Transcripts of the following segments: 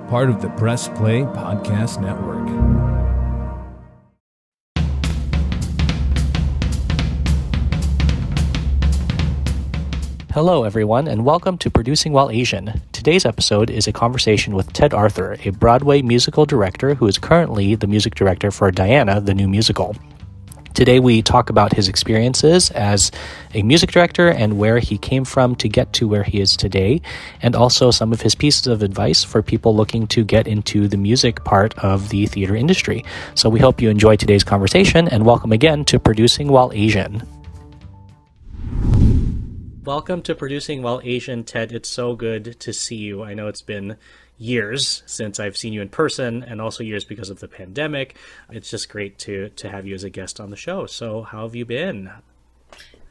part of the Press Play Podcast Network. Hello, everyone, and welcome to Producing While Asian. Today's episode is a conversation with Ted Arthur, a Broadway musical director who is currently the music director for Diana, the new musical. Today we talk about his experiences as a music director and where he came from to get to where he is today, and also some of his pieces of advice for people looking to get into the music part of the theater industry. So we hope you enjoy today's conversation, and welcome again to Producing While Asian. Welcome to Producing While Asian, Ted. It's so good to see you. I know it's been years since I've seen you in person, and also years because of the pandemic. It's just great to have you as a guest on the show. So how have you been?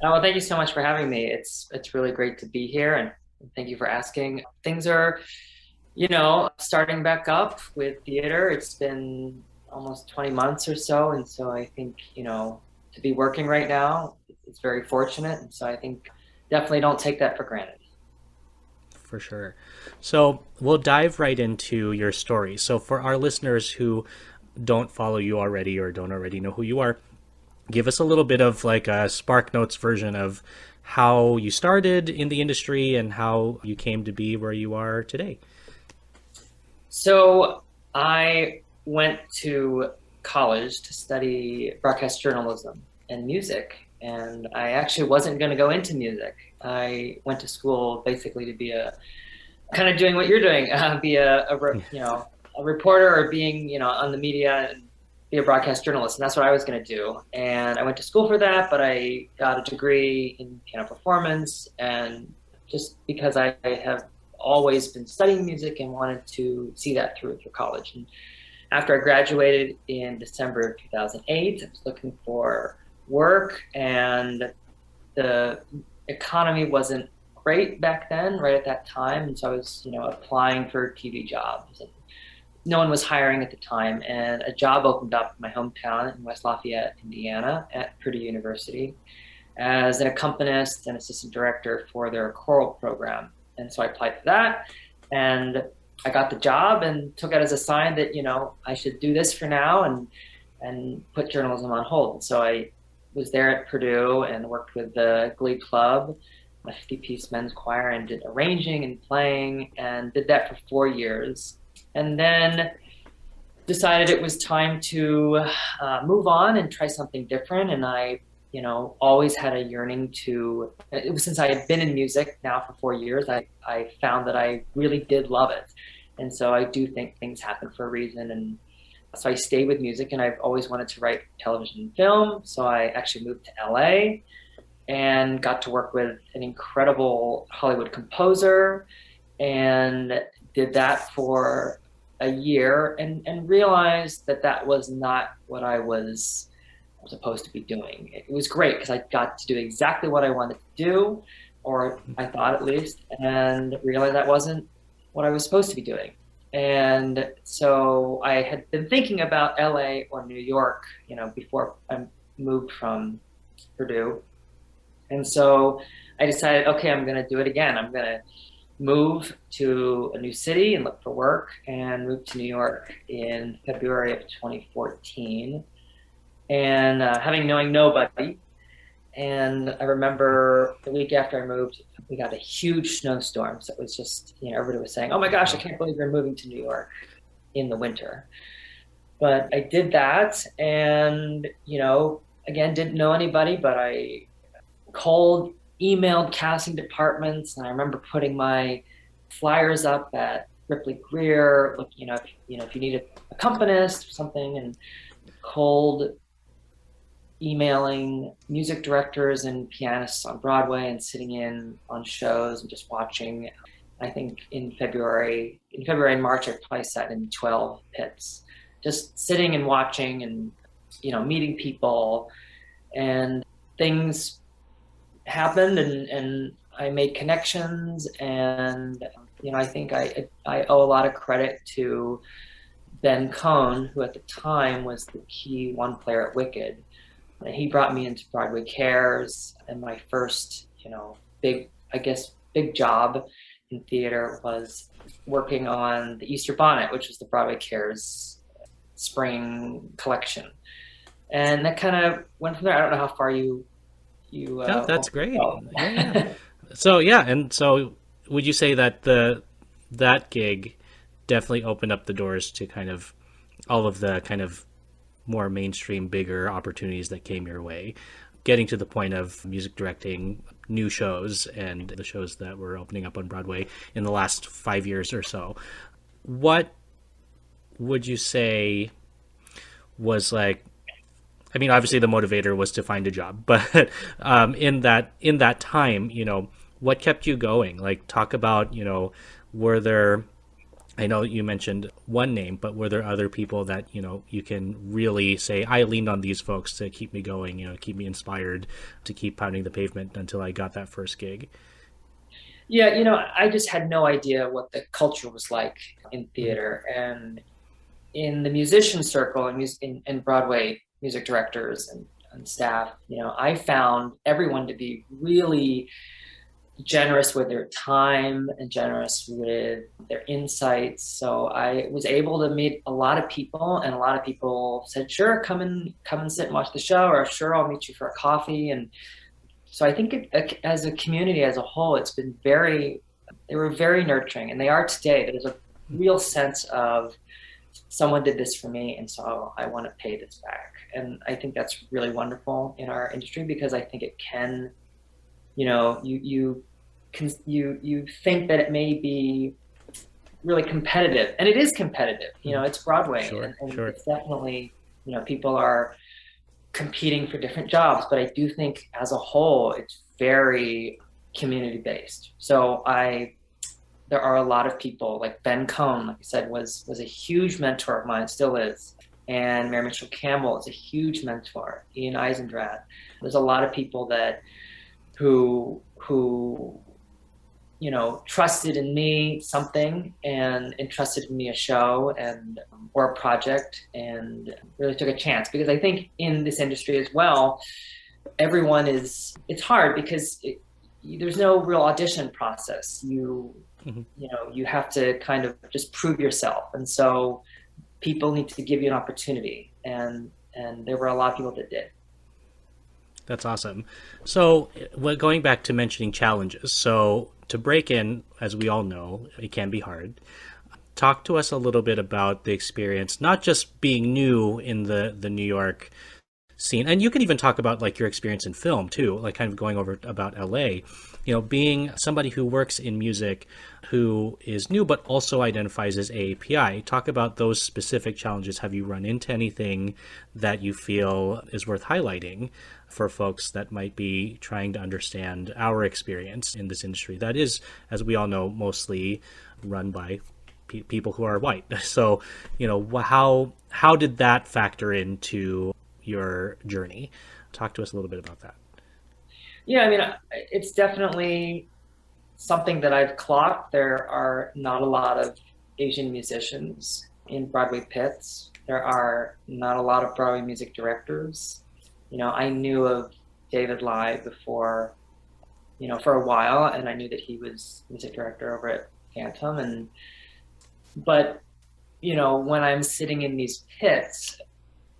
Oh, well, thank you so much for having me. It's really great to be here, and thank you for asking. Things are, starting back up with theater. It's been almost 20 months or so, and so I think, to be working right now, it's very fortunate, and so I think definitely don't take that for granted. For sure. So we'll dive right into your story. So for our listeners who don't follow you already or don't already know who you are, give us a little bit of like a Spark Notes version of how you started in the industry and how you came to be where you are today. So I went to college to study broadcast journalism and music. And I actually wasn't going to go into music. I went to school basically to be kind of doing what you're doing, be a reporter or being, on the media and be a broadcast journalist. And that's what I was going to do. And I went to school for that, but I got a degree in piano performance. And just because I have always been studying music and wanted to see that through college. And after I graduated in December of 2008, I was looking for work, and the economy wasn't great back then, right at that time. And so I was, applying for TV jobs, and no one was hiring at the time. And a job opened up in my hometown in West Lafayette, Indiana, at Purdue University as an accompanist and assistant director for their choral program. And so I applied for that, and I got the job and took it as a sign that, I should do this for now and put journalism on hold. So I was there at Purdue and worked with the Glee Club, a 50-piece men's choir, and did arranging and playing, and did that for 4 years. And then decided it was time to move on and try something different. And I, always had a yearning it was since I had been in music now for 4 years, I found that I really did love it. And so I do think things happen for a reason. And so I stayed with music, and I've always wanted to write television and film. So I actually moved to LA and got to work with an incredible Hollywood composer, and did that for a year, and realized that was not what I was supposed to be doing. It was great because I got to do exactly what I wanted to do, or I thought at least, and realized that wasn't what I was supposed to be doing. And so I had been thinking about LA or New York, before I moved from Purdue. And so I decided, okay, I'm going to do it again. I'm going to move to a new city and look for work, and moved to New York in February of 2014. And knowing nobody. And I remember the week after I moved, we got a huge snowstorm. So it was just, everybody was saying, oh my gosh, I can't believe you're moving to New York in the winter. But I did that, and, again, didn't know anybody, but I cold emailed casting departments. And I remember putting my flyers up at Ripley Greer, if you need an accompanist or something, and cold emailing music directors and pianists on Broadway, and sitting in on shows and just watching. I think in February and March, I probably sat in 12 pits, just sitting and watching and, meeting people, and things happened, and I made connections. And, I think I owe a lot of credit to Ben Cohn, who at the time was the key one player at Wicked. He brought me into Broadway Cares, and my first, big job in theater was working on the Easter Bonnet, which was the Broadway Cares spring collection. And that kind of went from there. I don't know how far you No, that's great. oh. Yeah. So yeah, and so would you say that that gig definitely opened up the doors to kind of all of the kind of more mainstream, bigger opportunities that came your way, getting to the point of music directing new shows and the shows that were opening up on Broadway in the last 5 years or so? What would you say was like, I mean, obviously the motivator was to find a job, but in that time, what kept you going? Like, talk about, were there, I know you mentioned one name, but were there other people that, you can really say, I leaned on these folks to keep me going, keep me inspired to keep pounding the pavement until I got that first gig? Yeah, I just had no idea what the culture was like in theater. And in the musician circle and in Broadway music directors and staff, I found everyone to be really generous with their time and generous with their insights. So I was able to meet a lot of people, and a lot of people said, sure, come and sit and watch the show, or sure, I'll meet you for a coffee. And so I think as a community as a whole, they were very nurturing, and they are today. There's a real sense of someone did this for me, and so I want to pay this back. And I think that's really wonderful in our industry, because I think it can, you think that it may be really competitive, and it is competitive. It's Broadway, Sure, and sure. it's definitely, people are competing for different jobs, but I do think as a whole, it's very community based. So there are a lot of people like Ben Cohn, like I said, was a huge mentor of mine, still is. And Mary Mitchell Campbell is a huge mentor. Ian Eisendrath. There's a lot of people who trusted in me something and entrusted in me a show or a project, and really took a chance. Because I think in this industry as well, it's hard because there's no real audition process. You have to kind of just prove yourself. And so people need to give you an opportunity. And there were a lot of people that did. That's awesome. So going back to mentioning challenges, so to break in, as we all know, it can be hard. Talk to us a little bit about the experience, not just being new in the New York scene, and you can even talk about like your experience in film too, like kind of going over about LA, being somebody who works in music, who is new but also identifies as AAPI. Talk about those specific challenges. Have you run into anything that you feel is worth highlighting for folks that might be trying to understand our experience in this industry that is, as we all know, mostly run by people who are white? So, how did that factor into your journey? Talk to us a little bit about that. Yeah, I mean, it's definitely something that I've clocked. There are not a lot of Asian musicians in Broadway pits. There are not a lot of Broadway music directors. I knew of David Lai before, for a while, and I knew that he was music director over at Phantom. But when I'm sitting in these pits,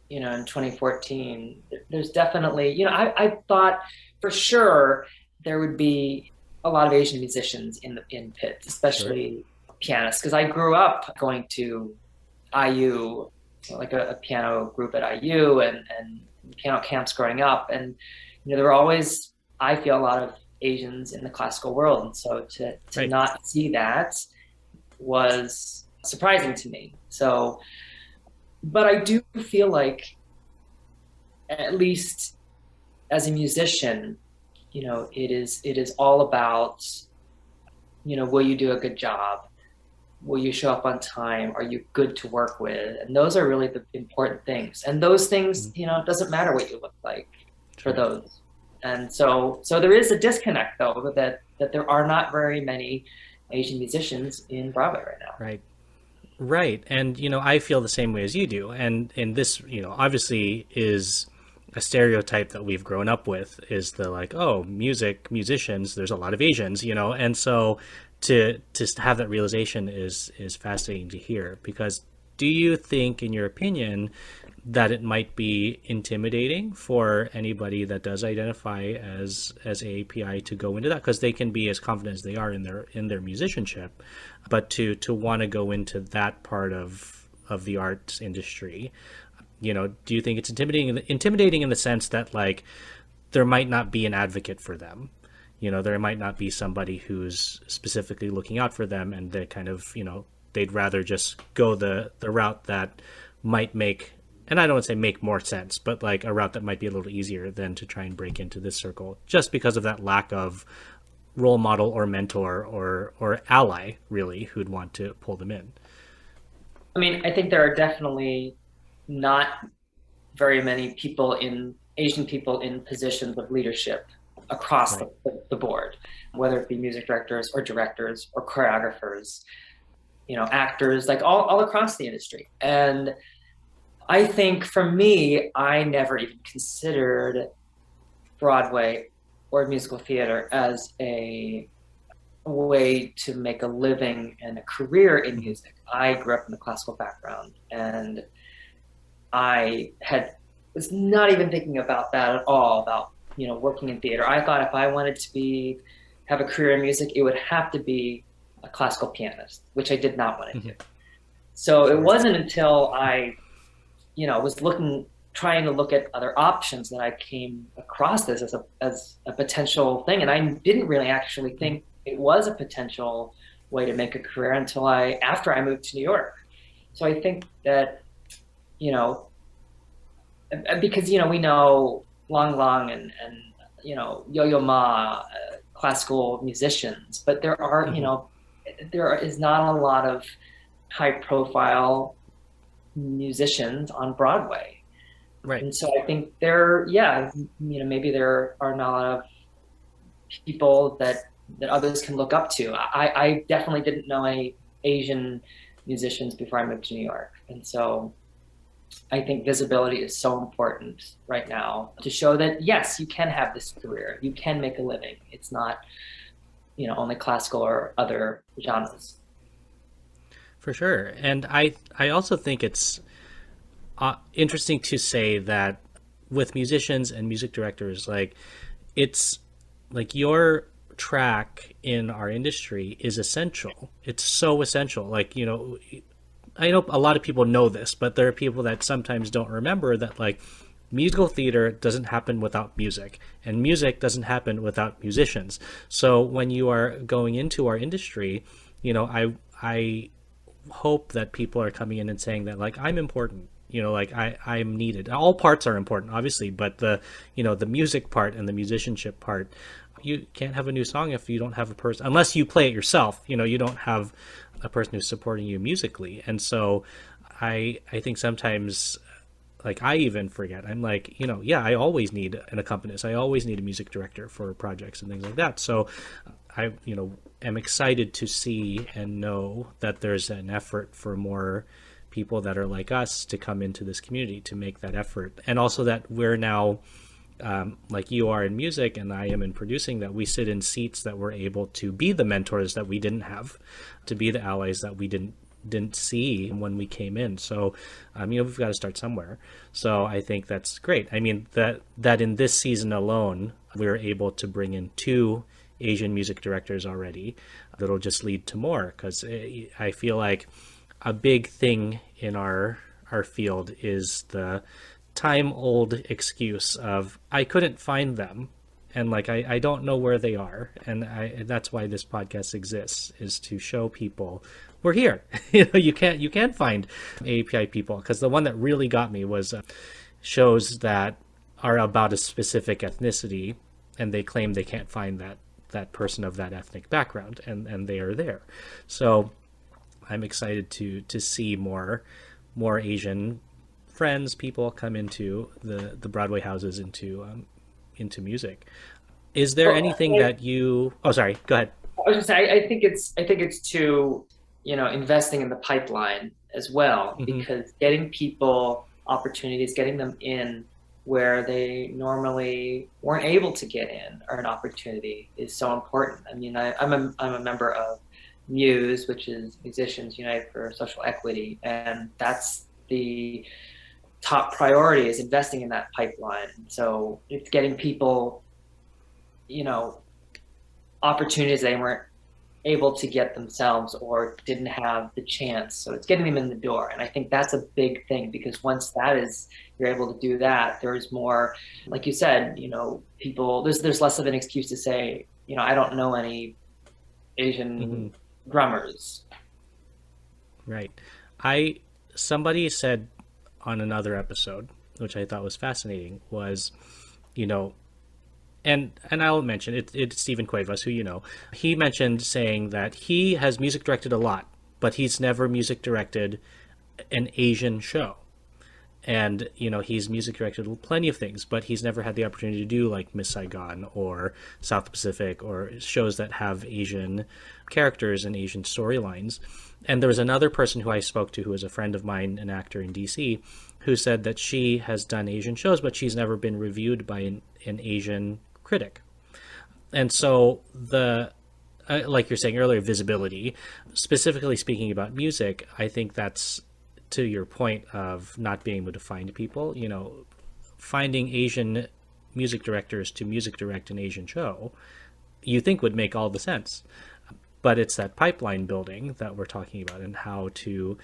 in 2014, there's definitely, I thought for sure there would be a lot of Asian musicians in pits, especially pianists, because I grew up going to IU, like a piano group at IU and piano camps growing up. And, there were always, I feel, a lot of Asians in the classical world. And so to Right. not see that was surprising to me. So, but I do feel like, at least as a musician, it is all about, will you do a good job? Will you show up on time? Are you good to work with? And those are really the important things. And those things, it doesn't matter what you look like for those. And so there is a disconnect, though, that there are not very many Asian musicians in Broadway right now. Right. And, I feel the same way as you do. And this, obviously is a stereotype that we've grown up with, is the like, oh, musicians, there's a lot of Asians, and so to have that realization is fascinating to hear. Because do you think, in your opinion, that it might be intimidating for anybody that does identify as AAPI to go into that? Because they can be as confident as they are in their musicianship, but to want to go into that part of the arts industry, do you think it's intimidating in the sense that, like, there might not be an advocate for them? There might not be somebody who's specifically looking out for them, and they kind of, they'd rather just go the route that might make, and I don't want to say make more sense, but like a route that might be a little easier than to try and break into this circle, just because of that lack of role model or mentor or ally, really, who'd want to pull them in. I mean, I think there are definitely not very many Asian people in positions of leadership across Right. the board, whether it be music directors or directors or choreographers, actors, like all across the industry. And I think for me, I never even considered Broadway or musical theater as a way to make a living and a career in music. I grew up in a classical background, and I was not even thinking about that at all, about working in theater. I thought if I wanted to have a career in music, it would have to be a classical pianist, which I did not want to do. So it wasn't until I, was trying to look at other options that I came across this as a potential thing. And I didn't really actually think it was a potential way to make a career until after I moved to New York. So I think that, because, we know Lang Lang and Yo-Yo Ma, classical musicians, but there are, there is not a lot of high profile musicians on Broadway. Right. And so I think maybe there are not a lot of people that others can look up to. I definitely didn't know any Asian musicians before I moved to New York. And so I think visibility is so important right now to show that, yes, you can have this career. You can make a living. It's not, only classical or other genres. For sure. And I also think it's interesting to say that with musicians and music directors, like, it's like your track in our industry is essential. It's so essential. Like, I know a lot of people know this, but there are people that sometimes don't remember that, like, musical theater doesn't happen without music, and music doesn't happen without musicians. So when you are going into our industry, I hope that people are coming in and saying that, like, I'm important. Like, I'm needed. All parts are important, obviously, but the music part and the musicianship part, you can't have a new song if you don't have a person, unless you play it yourself. You don't have a person who's supporting you musically. And so I think sometimes, like, I even forget. I'm like, I always need an accompanist. I always need a music director for projects and things like that. So I, am excited to see and know that there's an effort for more people that are like us to come into this community to make that effort. And also that we're now, like you are in music and I am in producing, that we sit in seats that we're able to be the mentors that we didn't have, to be the allies that we didn't see when we came in. So, we've got to start somewhere. So I think that's great. I mean, that in this season alone, we're able to bring in 2 Asian music directors already. That'll just lead to more, because I feel like a big thing in our field is the time-old excuse of, I couldn't find them, and like I don't know where they are. And that's why this podcast exists, is to show people we're here. You can't find API people, because the one that really got me was shows that are about a specific ethnicity, and they claim they can't find that person of that ethnic background, and they are there. So I'm excited to see more Asian friends, people come into the Broadway houses, into music. Is there anything that you? Oh, sorry. Go ahead. I was just saying, I think it's to, investing in the pipeline as well, because getting people opportunities, getting them in where they normally weren't able to get in, or an opportunity, is so important. I mean, I'm a member of Muse, which is Musicians Unite for Social Equity, and that's the top priority, is investing in that pipeline. So it's getting people, opportunities they weren't able to get themselves or didn't have the chance. So it's getting them in the door. And I think that's a big thing, because once you're able to do that, there's more, like you said, people, there's less of an excuse to say, I don't know any Asian drummers. Right. Somebody said on another episode, which I thought was fascinating, was, and I'll mention it's Stephen Cuevas, who he mentioned saying that he has music directed a lot, but he's never music directed an Asian show. And, he's music directed plenty of things, but he's never had the opportunity to do like Miss Saigon or South Pacific or shows that have Asian characters and Asian storylines. And there was another person who I spoke to who was a friend of mine, an actor in DC, who said that she has done Asian shows, but she's never been reviewed by an Asian critic. And so like you're saying earlier, visibility, specifically speaking about music, I think that's, to your point of not being able to find people, finding Asian music directors to music direct an Asian show, you think would make all the sense. But it's that pipeline building that we're talking about, and how to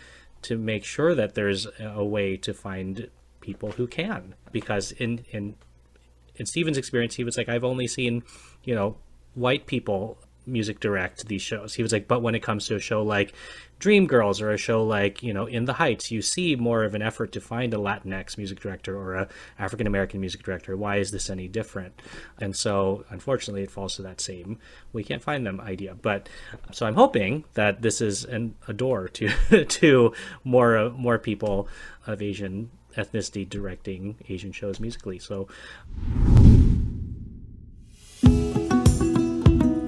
make sure that there's a way to find people who can. Because in Steven's experience, he was like, I've only seen, white people music direct these shows. He was like, but when it comes to a show like Dreamgirls or a show like, In the Heights, you see more of an effort to find a Latinx music director or a African-American music director. Why is this any different? And so, unfortunately, it falls to that same, we can't find them idea. But so I'm hoping that this is a door to to more people of Asian ethnicity directing Asian shows musically. So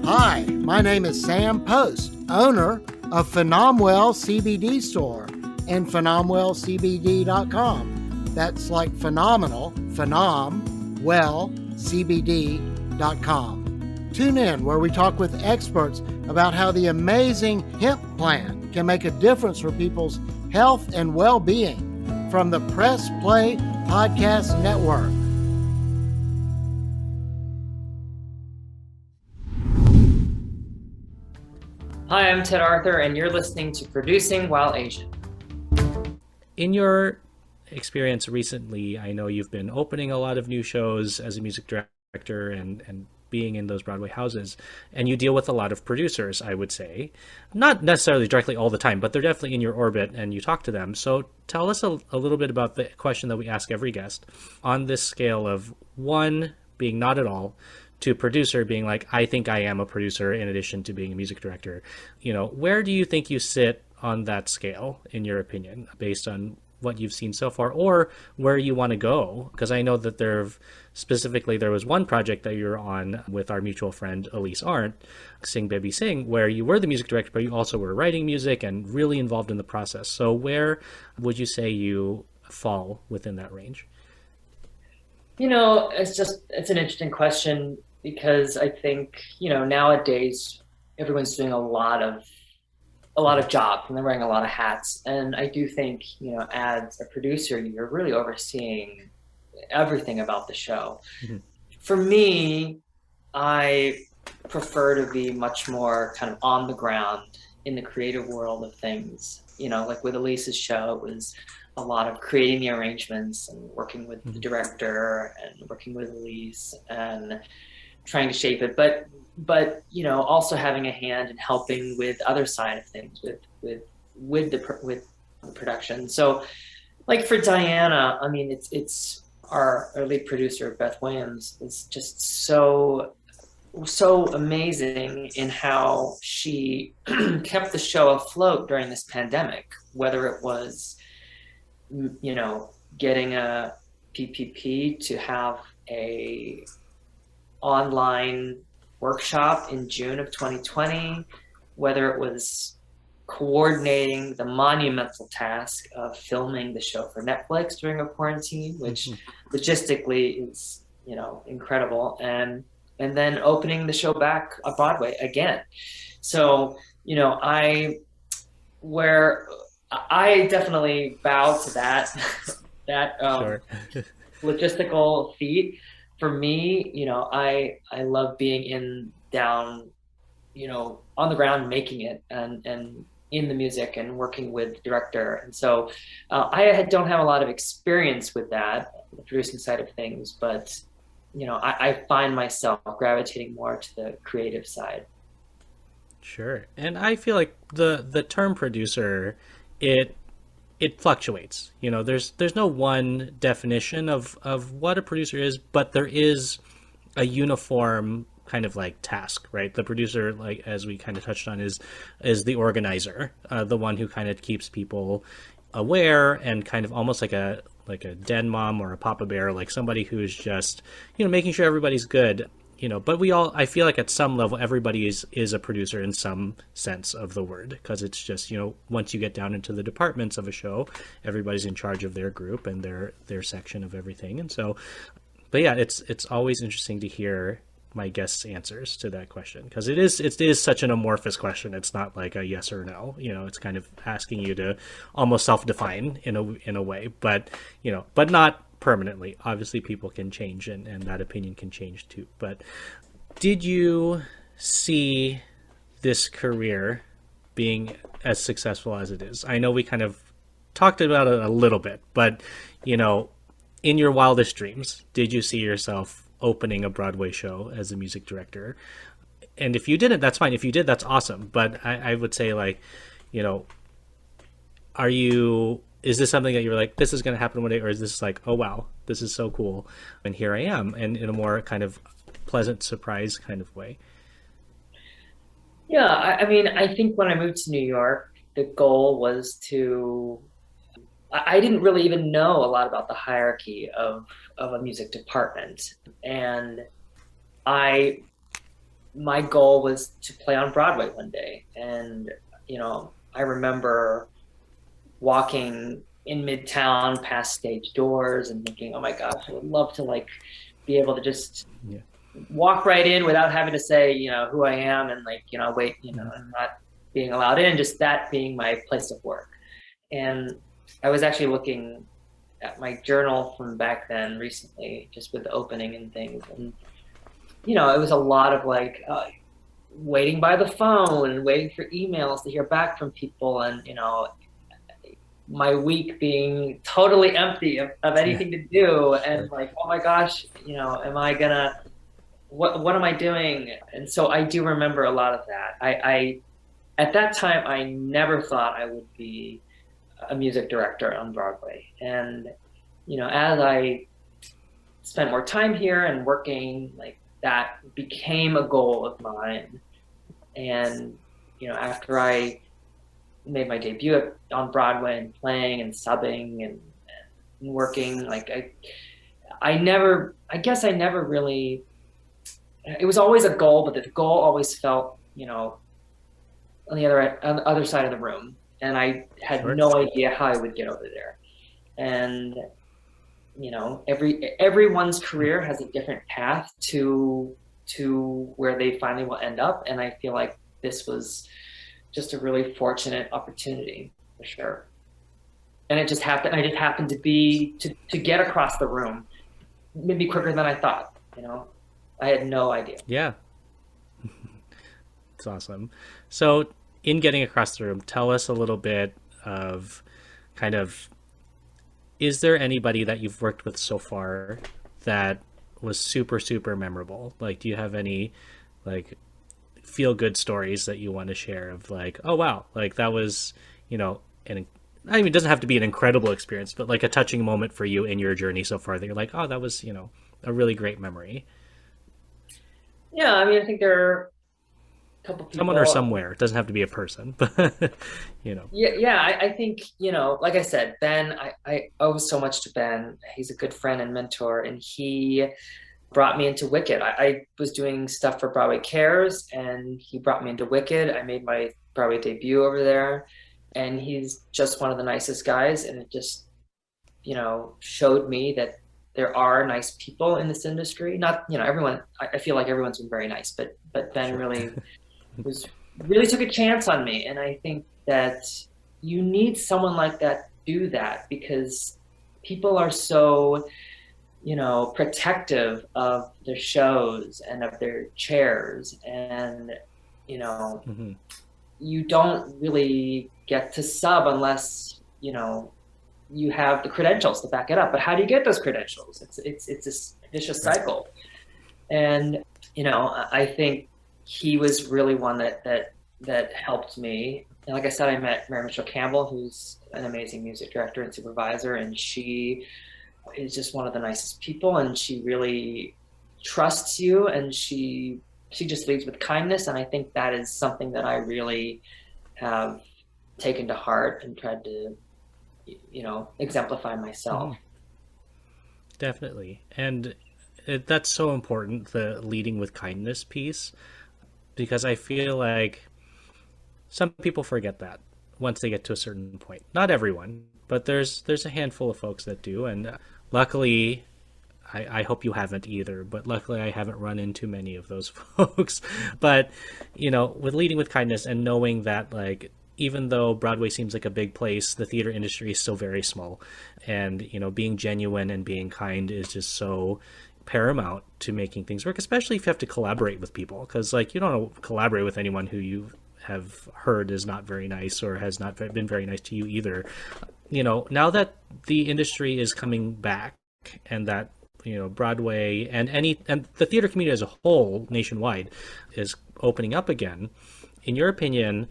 hi, my name is Sam Post, owner of Phenomenal CBD store and PhenomenalCBD.com. That's like phenomenal, CBD.com. Tune in where we talk with experts about how the amazing hemp plant can make a difference for people's health and well-being, from the Press Play Podcast Network. Hi, I'm Ted Arthur, and you're listening to Producing While Asian. In your experience recently, I know you've been opening a lot of new shows as a music director and being in those Broadway houses, and you deal with a lot of producers, I would say. Not necessarily directly all the time, but they're definitely in your orbit and you talk to them. So tell us a little bit about the question that we ask every guest on this scale of 1 being not at all, to producer being like, I think I am a producer in addition to being a music director. Where do you think you sit on that scale, in your opinion, based on what you've seen so far, or where you want to go? Because I know that there was one project that you're on with our mutual friend Elise Arndt, Sing Baby Sing, where you were the music director, but you also were writing music and really involved in the process. So where would you say you fall within that range? It's an interesting question, because I think, nowadays everyone's doing a lot of jobs and they're wearing a lot of hats. And I do think, as a producer, you're really overseeing everything about the show. Mm-hmm. For me, I prefer to be much more kind of on the ground in the creative world of things. Like with Elise's show, it was a lot of creating the arrangements and working with the director and working with Elise and trying to shape it, but also having a hand in helping with other side of things with the production. So, like for Diana, I mean, it's our lead producer Beth Williams is just so amazing in how she kept the show afloat during this pandemic, whether it was getting a PPP to have a online workshop in June of 2020, whether it was coordinating the monumental task of filming the show for Netflix during a quarantine, which logistically is, incredible, and then opening the show back on Broadway again. So I where I definitely bow to that that Sure. logistical feat. For me, I love being in down, on the ground making it and in the music and working with the director. And so don't have a lot of experience with that, the producing side of things, but I find myself gravitating more to the creative side. Sure. And I feel like the term producer, it it fluctuates. There's no one definition of what a producer is, but there is a uniform kind of like task, right? The producer, like as we kind of touched on, is the organizer, the one who kind of keeps people aware and kind of almost like a den mom or a papa bear, like somebody who's just making sure everybody's good. But I feel like at some level everybody is a producer in some sense of the word, because it's just once you get down into the departments of a show, everybody's in charge of their group and their section of everything. And so, but yeah, it's always interesting to hear my guests' answers to that question, because it is such an amorphous question. It's not like a yes or no. It's kind of asking you to almost self-define in a way, but but not permanently. Obviously, people can change, and that opinion can change too. But did you see this career being as successful as it is? I know we kind of talked about it a little bit, but in your wildest dreams, did you see yourself opening a Broadway show as a music director? And if you didn't, that's fine. If you did, that's awesome. But I would say, like, is this something that you're like, this is going to happen one day? Or is this like, oh, wow, this is so cool, and here I am, and in a more kind of pleasant surprise kind of way? Yeah, I mean, I think when I moved to New York, the goal was I didn't really even know a lot about the hierarchy of a music department. And my goal was to play on Broadway one day. And, I remember walking in Midtown past stage doors and thinking, oh my gosh, I would love to like be able to just walk right in without having to say, who I am and like, wait, and not being allowed in, just that being my place of work. And I was actually looking at my journal from back then recently, just with the opening and things. And, it was a lot of like waiting by the phone and waiting for emails to hear back from people. And, my week being totally empty of anything to do. And like, oh my gosh, am I gonna, what am I doing? And so I do remember a lot of that. I at that time, I never thought I would be a music director on Broadway. And, as I spent more time here and working, like that became a goal of mine. And, after I made my debut on Broadway and playing and subbing and working, like I guess I never really, it was always a goal, but the goal always felt, on the other side of the room. And I had no idea how I would get over there. And, everyone's career has a different path to where they finally will end up. And I feel like this was just a really fortunate opportunity for sure. And it just happened. I just happened to get across the room maybe quicker than I thought. I had no idea. Yeah. It's awesome. So in getting across the room, tell us a little bit of kind of, is there anybody that you've worked with so far that was super, super memorable? Like, do you have any like feel good stories that you want to share of like, oh wow, like that was, it doesn't have to be an incredible experience, but like a touching moment for you in your journey so far that you're like, oh, that was, a really great memory? Yeah, I mean, I think there are a couple people. Someone or somewhere. It doesn't have to be a person, but Yeah, I think, like I said, Ben, I owe so much to Ben. He's a good friend and mentor, and he brought me into Wicked. I was doing stuff for Broadway Cares, and he brought me into Wicked. I made my Broadway debut over there, and he's just one of the nicest guys. And it just, showed me that there are nice people in this industry. Not, everyone, I feel like everyone's been very nice, but Ben really was really took a chance on me. And I think that you need someone like that to do that, because people are so, protective of their shows and of their chairs. And, Hmm. you don't really get to sub unless, you have the credentials to back it up. But how do you get those credentials? It's this vicious cycle. And, I think he was really one that helped me. And like I said, I met Mary Mitchell Campbell, who's an amazing music director and supervisor, and she is just one of the nicest people, and she really trusts you, and she just leads with kindness. And I think that is something that I really have taken to heart and tried to, exemplify myself. Definitely. And that's so important, the leading with kindness piece, because I feel like some people forget that once they get to a certain point. Not everyone, but there's a handful of folks that do. And luckily, I hope you haven't either, but luckily I haven't run into many of those folks. But, with leading with kindness and knowing that, like, even though Broadway seems like a big place, the theater industry is still very small. And, being genuine and being kind is just so paramount to making things work, especially if you have to collaborate with people. Because, like, you don't want to collaborate with anyone who you have heard is not very nice or has not been very nice to you either. Now that the industry is coming back and that, Broadway and the theater community as a whole nationwide is opening up again, in your opinion,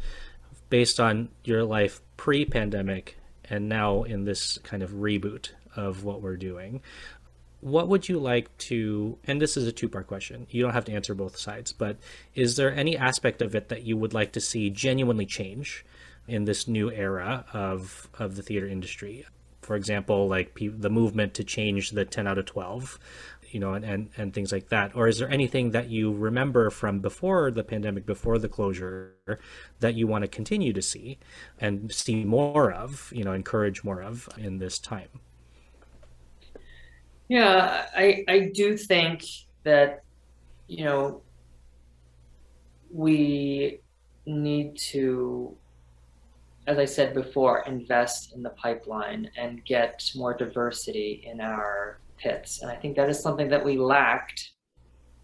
based on your life pre-pandemic and now in this kind of reboot of what we're doing, what would you like to, and this is a two-part question, you don't have to answer both sides, but is there any aspect of it that you would like to see genuinely change in this new era of the theater industry? For example, like the movement to change the 10 out of 12, and things like that. Or is there anything that you remember from before the pandemic, before the closure, that you want to continue to see and see more of, encourage more of in this time? Yeah, I do think that, we need to, as I said before, invest in the pipeline and get more diversity in our pits. And I think that is something that we lacked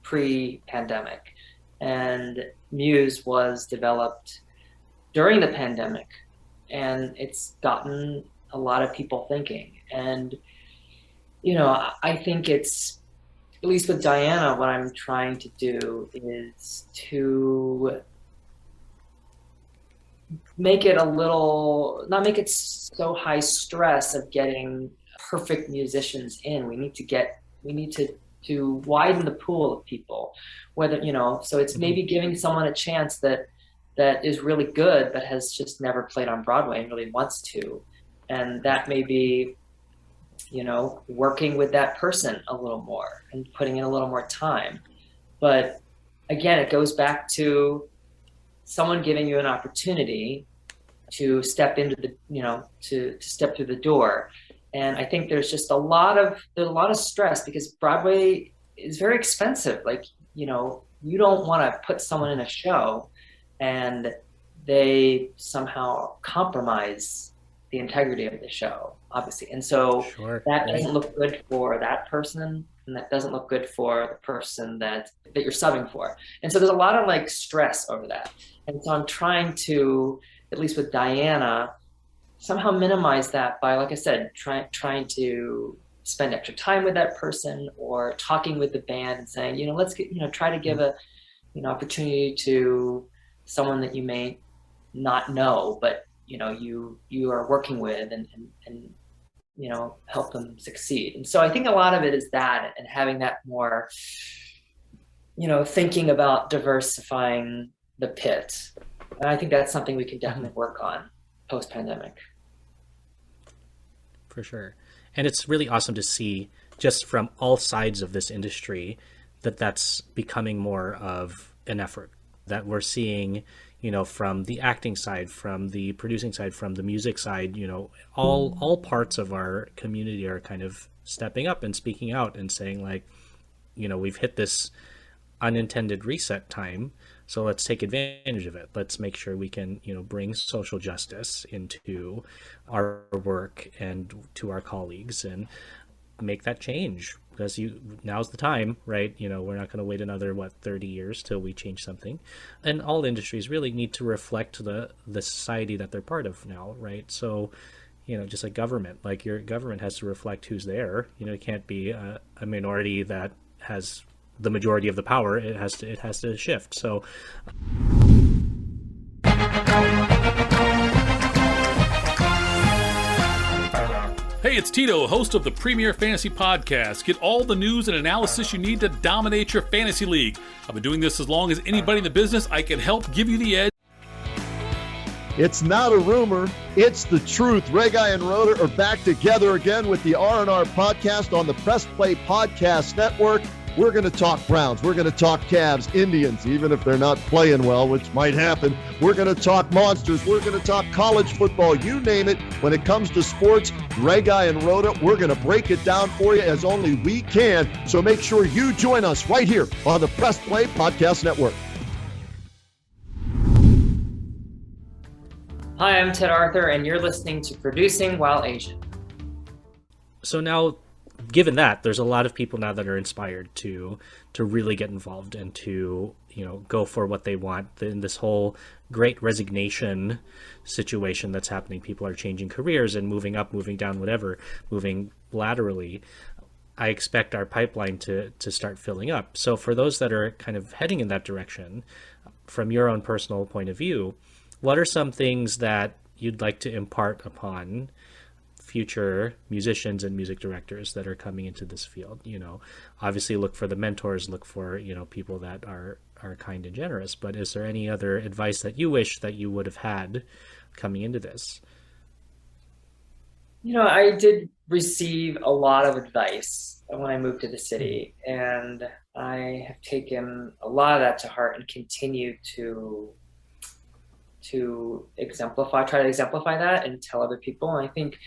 pre-pandemic. And Muse was developed during the pandemic, and it's gotten a lot of people thinking. And, I think it's, at least with Diana, what I'm trying to do is to make it not make it so high stress of getting perfect musicians in. We need to widen the pool of people, whether, so it's maybe giving someone a chance that is really good, but has just never played on Broadway and really wants to. And that may be, working with that person a little more and putting in a little more time. But again, it goes back to someone giving you an opportunity to step into the, to step through the door. And I think there's just a lot of stress, because Broadway is very expensive. Like, you don't want to put someone in a show and they somehow compromise the integrity of the show, obviously. And so that doesn't look good for that person, and that doesn't look good for the person that you're subbing for. And so there's a lot of like stress over that. And so I'm trying to, at least with Diana, somehow minimize that by, like I said, trying to spend extra time with that person, or talking with the band and saying, let's get, try to give a, opportunity to someone that you may not know, but you are working with, and help them succeed. And so I think a lot of it is that, and having that more, thinking about diversifying the pit. And I think that's something we can definitely work on post-pandemic. For sure. And it's really awesome to see, just from all sides of this industry, that's becoming more of an effort, that we're seeing, from the acting side, from the producing side, from the music side, all parts of our community are kind of stepping up and speaking out and saying, like, we've hit this unintended reset time. So let's take advantage of it. Let's make sure we can, bring social justice into our work and to our colleagues and make that change, because now's the time, right? We're not going to wait another 30 years till we change something. And all industries really need to reflect the society that they're part of now, right? So just like government, like your government has to reflect who's there. It can't be a minority that has the majority of the power. It has to shift. So hey, it's Tito, host of the Premier Fantasy Podcast. Get all the news and analysis you need to dominate your fantasy league. I've been doing this as long as anybody in the business. I can help give you the edge. It's not a rumor, it's the truth. Regai and Roeder are back together again with the R&R podcast on the Press Play Podcast Network. We're going to talk Browns. We're going to talk Cavs, Indians, even if they're not playing well, which might happen. We're going to talk monsters. We're going to talk college football. You name it. When it comes to sports, Regai and Roeder, we're going to break it down for you as only we can. So make sure you join us right here on the Press Play Podcast Network. Hi, I'm Ted Arthur, and you're listening to Producing While Asian. So now, given that, there's a lot of people now that are inspired to really get involved and to go for what they want. In this whole great resignation situation that's happening, people are changing careers and moving up, moving down, whatever, moving laterally. I expect our pipeline to start filling up. So for those that are kind of heading in that direction, from your own personal point of view, what are some things that you'd like to impart upon future musicians and music directors that are coming into this field? Obviously look for the mentors, look for, people that are kind and generous, but is there any other advice that you wish that you would have had coming into this? I did receive a lot of advice when I moved to the city, and I have taken a lot of that to heart and continue to try to exemplify that and tell other people. And I think,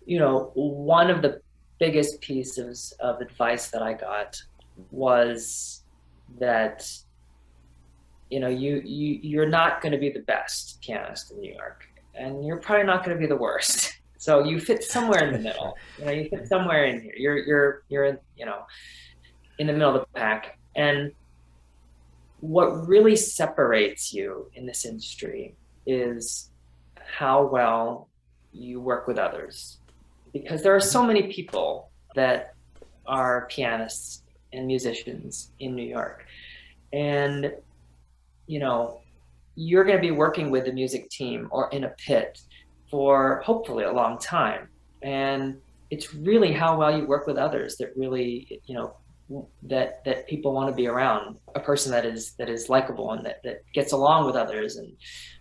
one of the biggest pieces of advice that I got was that, you're not going to be the best pianist in New York, and you're probably not going to be the worst. So you fit somewhere in the middle. You fit somewhere in here. You're in, in the middle of the pack. And what really separates you in this industry is how well you work with others, because there are so many people that are pianists and musicians in New York, and you're going to be working with the music team or in a pit for hopefully a long time, and it's really how well you work with others that really that people want to be around. A person that is likable and that gets along with others and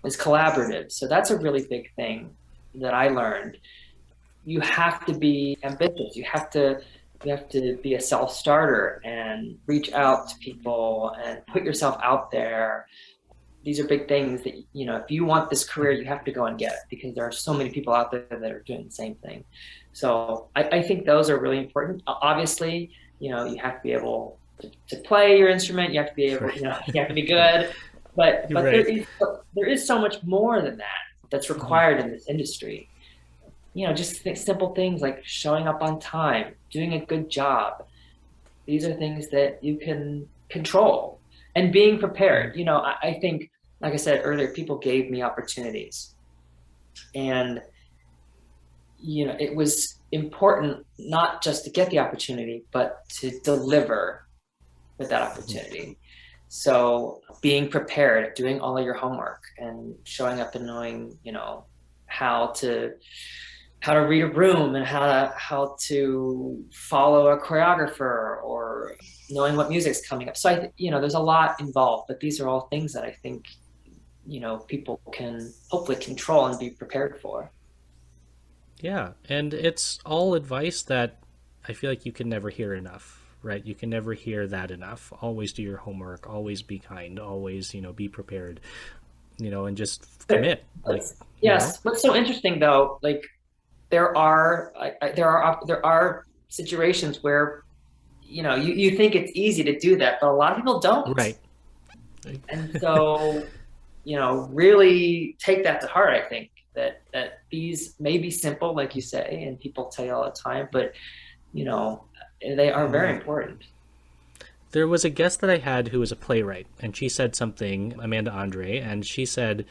is collaborative. So that's a really big thing that I learned. You have to be ambitious. You have to be a self-starter and reach out to people and put yourself out there. These are big things that, if you want this career, you have to go and get it, because there are so many people out there that are doing the same thing. So I think those are really important. Obviously, you have to be able to play your instrument. You have to be able, you have to be good. But right. there is so much more than that that's required in this industry. Just simple things like showing up on time, doing a good job. These are things that you can control, and being prepared. I think, like I said earlier, people gave me opportunities, and it was important not just to get the opportunity, but to deliver with that opportunity. So being prepared, doing all of your homework, and showing up and knowing, how to read a room and how to follow a choreographer, or knowing what music's coming up. So there's a lot involved, but these are all things that I think, people can hopefully control and be prepared for. Yeah, and it's all advice that I feel like you can never hear enough, right? You can never hear that enough. Always do your homework, always be kind, always, be prepared, and just commit. Yes. What's so interesting though, there are situations where, you think it's easy to do that, but a lot of people don't. Right. And so, really take that to heart. I think that these may be simple, like you say, and people tell you all the time, but they are very important. There was a guest that I had who was a playwright, and she said something, Amanda Andre, and she said,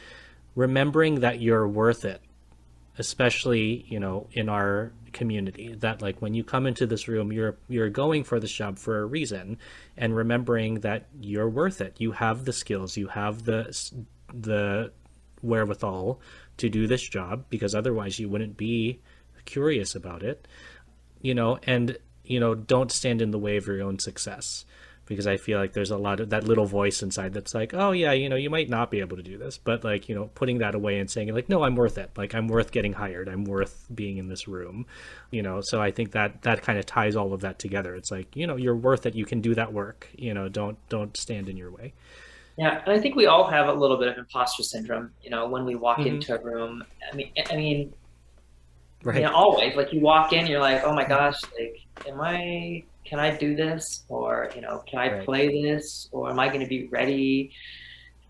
remembering that you're worth it, especially, in our community, that like when you come into this room, you're going for this job for a reason, and remembering that you're worth it. You have the skills, you have the wherewithal to do this job, because otherwise you wouldn't be curious about it, and, don't stand in the way of your own success. Because I feel like there's a lot of that little voice inside that's like, oh yeah, you might not be able to do this, but like, putting that away and saying like, no, I'm worth it. Like, I'm worth getting hired. I'm worth being in this room, so I think that kind of ties all of that together. It's like, you're worth it. You can do that work, don't stand in your way. Yeah. And I think we all have a little bit of imposter syndrome, when we walk into a room. I mean, right. Always, like, you walk in, you're like, oh my gosh, like, can I do this? Or, can I play this? Or am I going to be ready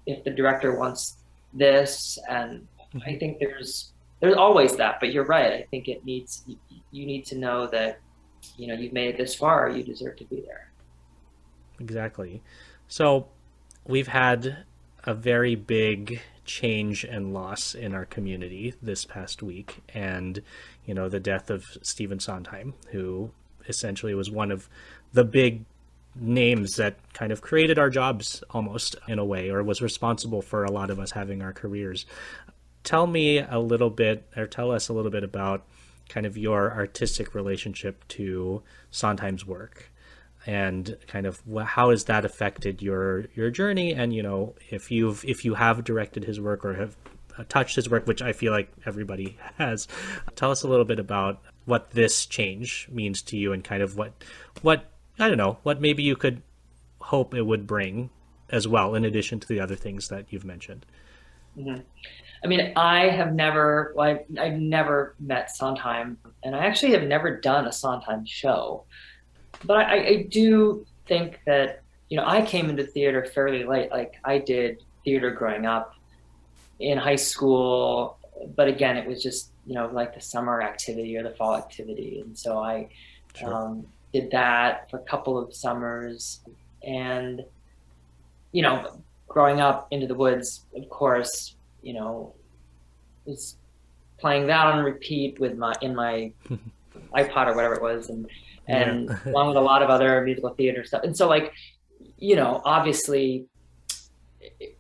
if the director wants this? And I think there's always that, but you're right. I think you need to know that, you've made it this far, you deserve to be there. Exactly. So we've had a very big change and loss in our community this past week. And, the death of Stephen Sondheim, who essentially was one of the big names that kind of created our jobs almost in a way, or was responsible for a lot of us having our careers. Tell us a little bit about kind of your artistic relationship to Sondheim's work, and kind of how has that affected your journey? And, if you have directed his work or have touched his work, which I feel like everybody has, tell us a little bit about what this change means to you, and kind of what I don't know, what maybe you could hope it would bring as well, in addition to the other things that you've mentioned. Mm-hmm. I mean, I've never met Sondheim, and I actually have never done a Sondheim show. But I do think that, I came into theater fairly late. Like, I did theater growing up in high school, but again, it was just, like the summer activity or the fall activity. And so I did that for a couple of summers. And, growing up Into the Woods, of course, was playing that on repeat in my iPod or whatever it was. And along with a lot of other musical theater stuff. And so, like, obviously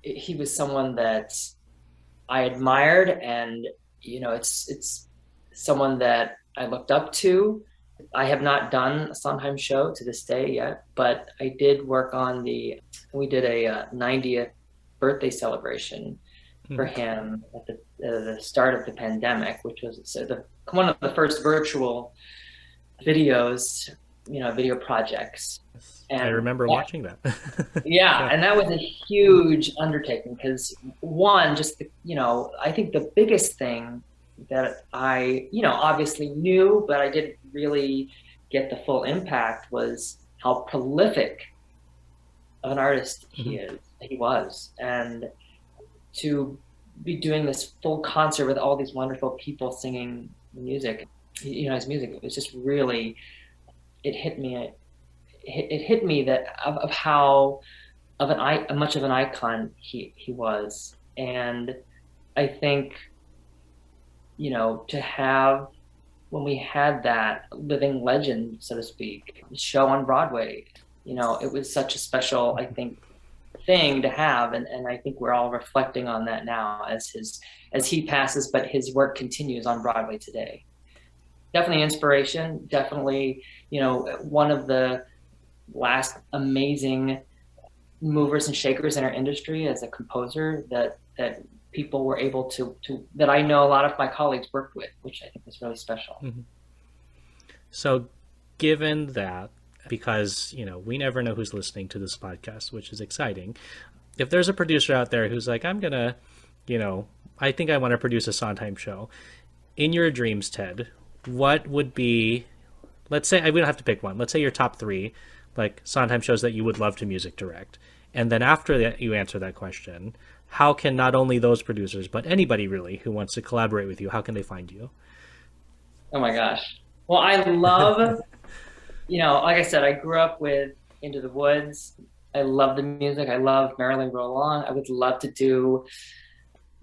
he was someone that I admired, and, it's someone that I looked up to. I have not done a Sondheim show to this day yet, but I did work on we did a 90th birthday celebration for him at the start of the pandemic, which was one of the first virtual videos, video projects. And I remember watching that. yeah, and that was a huge undertaking, because one, just I think the biggest thing that I, obviously knew, but I didn't really get the full impact, was how prolific of an artist he was. And to be doing this full concert with all these wonderful people singing music, his music, it was just really, it hit me that of how much of an icon he was. And I think, to have, when we had that living legend, so to speak, show on Broadway, it was such a special, I think, thing to have. And I think we're all reflecting on that now as he passes, but his work continues on Broadway today. Definitely inspiration, definitely, one of the last amazing movers and shakers in our industry as a composer that people were able to that I know a lot of my colleagues worked with, which I think was really special. Mm-hmm. So given that, because, we never know who's listening to this podcast, which is exciting. If there's a producer out there who's like, I'm going to, I think I want to produce a Sondheim show. In your dreams, Ted, what would be, let's say, we don't have to pick one. Let's say your top 3, like, Sondheim shows that you would love to music direct. And then after that, you answer that question, how can not only those producers, but anybody really who wants to collaborate with you, how can they find you? Oh my gosh. Well, I love, like I said, I grew up with Into the Woods. I love the music. I love Merrily Roll On. I would love to do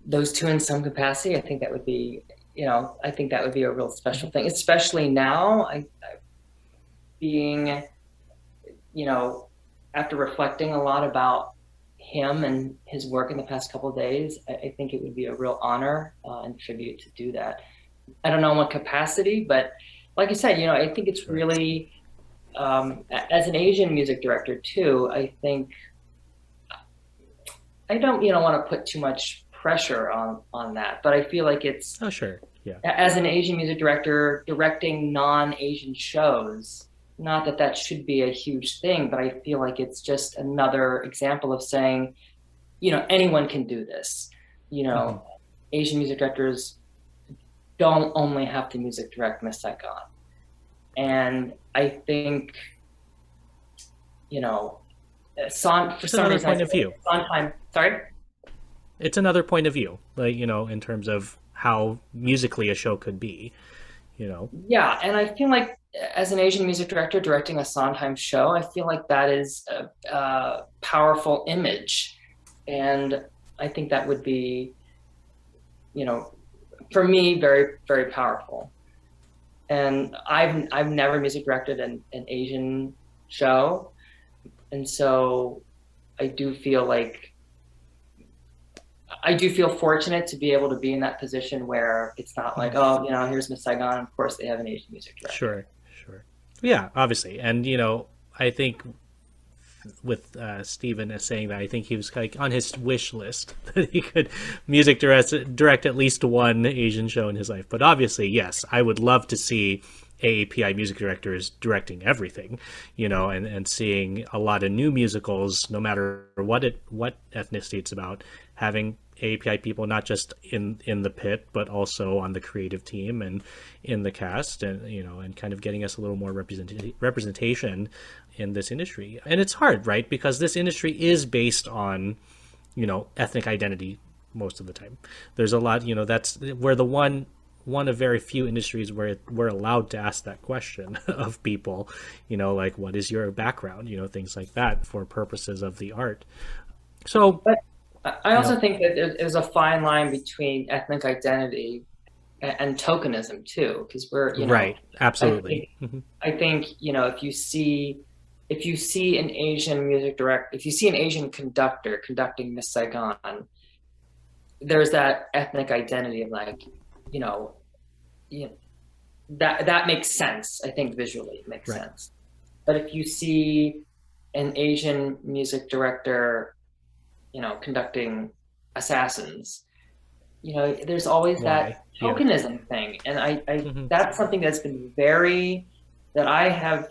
those two in some capacity. I think that would be, a real special thing, especially now. I being, after reflecting a lot about him and his work in the past couple of days, I think it would be a real honor and tribute to do that. I don't know in what capacity, but like I said, I think it's really, as an Asian music director too, I think I don't, want to put too much pressure on that, but I feel like it's, oh, sure. Yeah. As an Asian music director directing non-Asian shows, not that that should be a huge thing, but I feel like it's just another example of saying, anyone can do this. Asian music directors don't only have to music direct Miss Saigon. And I think, for some reason, point of view. Sondheim, sorry? It's another point of view, like, in terms of how musically a show could be, Yeah, and I feel like as an Asian music director directing a Sondheim show, I feel like that is a powerful image. And I think that would be, for me, very, very powerful. And I've never music directed an Asian show. And so I do feel fortunate to be able to be in that position where it's not like, here's Miss Saigon. Of course, they have an Asian music director. Sure. Yeah, obviously. And, I think with Stephen as saying that, I think he was like on his wish list that he could music direct at least one Asian show in his life. But obviously, yes, I would love to see AAPI music directors directing everything, and seeing a lot of new musicals, no matter what ethnicity it's about, having AAPI people not just in the pit, but also on the creative team and in the cast, and and kind of getting us a little more representation in this industry. And it's hard, right? Because this industry is based on, ethnic identity most of the time. There's a lot, that's where the one of very few industries where we're allowed to ask that question of people, like, what is your background, things like that for purposes of the art. So, but I also think that there's a fine line between ethnic identity and tokenism too, because we're, right, absolutely. I think, if you see an Asian music director, if you see an Asian conductor conducting Miss Saigon, there's that ethnic identity of like, that makes sense. I think visually it makes sense. But if you see an Asian music director, conducting Assassins, there's always that tokenism thing. And I that's something that's been that I have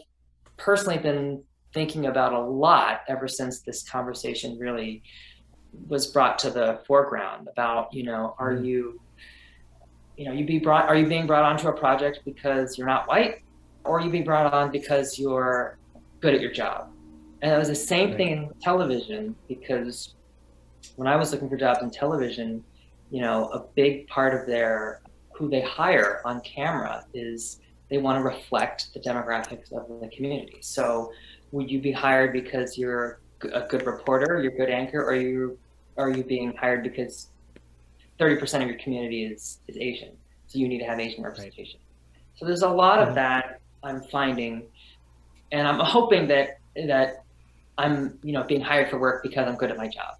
personally been thinking about a lot ever since this conversation really was brought to the foreground about, are you being brought onto a project because you're not white, or you being brought on because you're good at your job? And it was the same thing in television, because when I was looking for jobs in television, a big part of who they hire on camera is they want to reflect the demographics of the community. So would you be hired because you're a good reporter, you're a good anchor, or are you being hired because 30% of your community is Asian, so you need to have Asian representation? So there's a lot of that I'm finding, and I'm hoping that I'm being hired for work because I'm good at my job.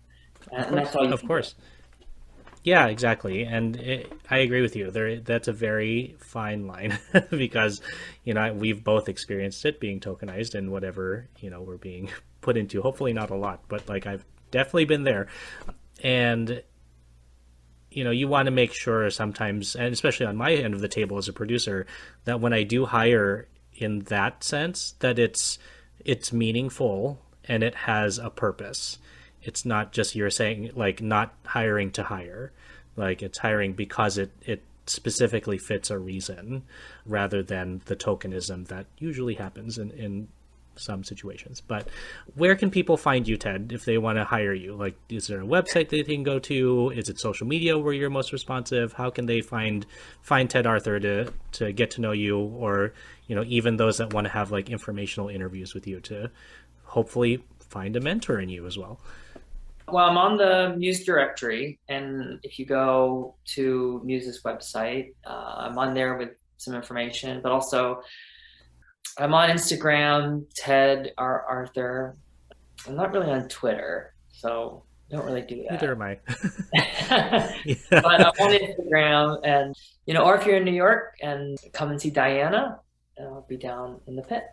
And that's all. Of course. Yeah, exactly. And I agree with you. That's a very fine line because, we've both experienced it, being tokenized and whatever, we're being put into. Hopefully not a lot, but like I've definitely been there. And, you want to make sure sometimes, and especially on my end of the table as a producer, that when I do hire in that sense, that it's meaningful and it has a purpose. It's not just, you're saying, like, not hiring to hire, like it's hiring because it specifically fits a reason, rather than the tokenism that usually happens in some situations. But where can people find you, Ted, if they want to hire you? Like, is there a website that they can go to? Is it social media where you're most responsive? How can they find Ted Arthur to get to know you, or, you know, even those that want to have like informational interviews with you to hopefully find a mentor in you as well? Well, I'm on the Muse directory, and if you go to Muse's website, I'm on there with some information, but also I'm on Instagram, Ted R. Arthur. I'm not really on Twitter, so don't really do that. Neither am I. But I'm on Instagram, and, you know, or if you're in New York and come and see Diana, I'll be down in the pit.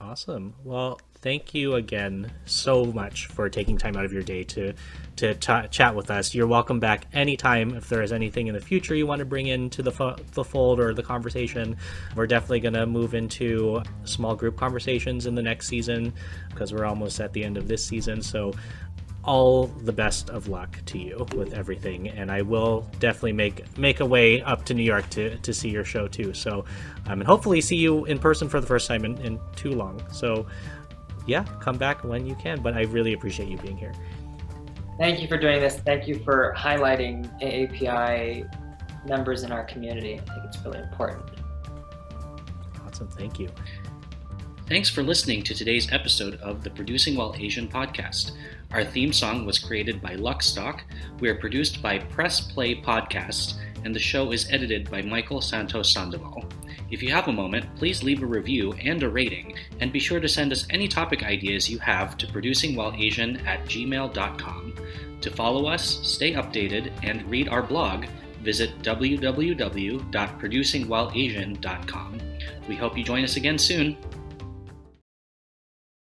Awesome. Well, thank you again so much for taking time out of your day to chat with us. You're welcome back anytime if there is anything in the future you want to bring into the fold or the conversation. We're definitely going to move into small group conversations in the next season because we're almost at the end of this season. So all the best of luck to you with everything, and I will definitely make a way up to New York to see your show too. So and hopefully see you in person for the first time in too long. So yeah, come back when you can, but I really appreciate you being here. Thank you for doing this. Thank you for highlighting AAPI members in our community. I think it's really important. Awesome. Thank you. Thanks for listening to today's episode of the Producing While Asian podcast. Our theme song was created by Luckstock. We are produced by Press Play Podcast, and the show is edited by Michael Santos Sandoval. If you have a moment, please leave a review and a rating, and be sure to send us any topic ideas you have to producingwhileasian@gmail.com. To follow us, stay updated, and read our blog, visit www.producingwhileasian.com. We hope you join us again soon.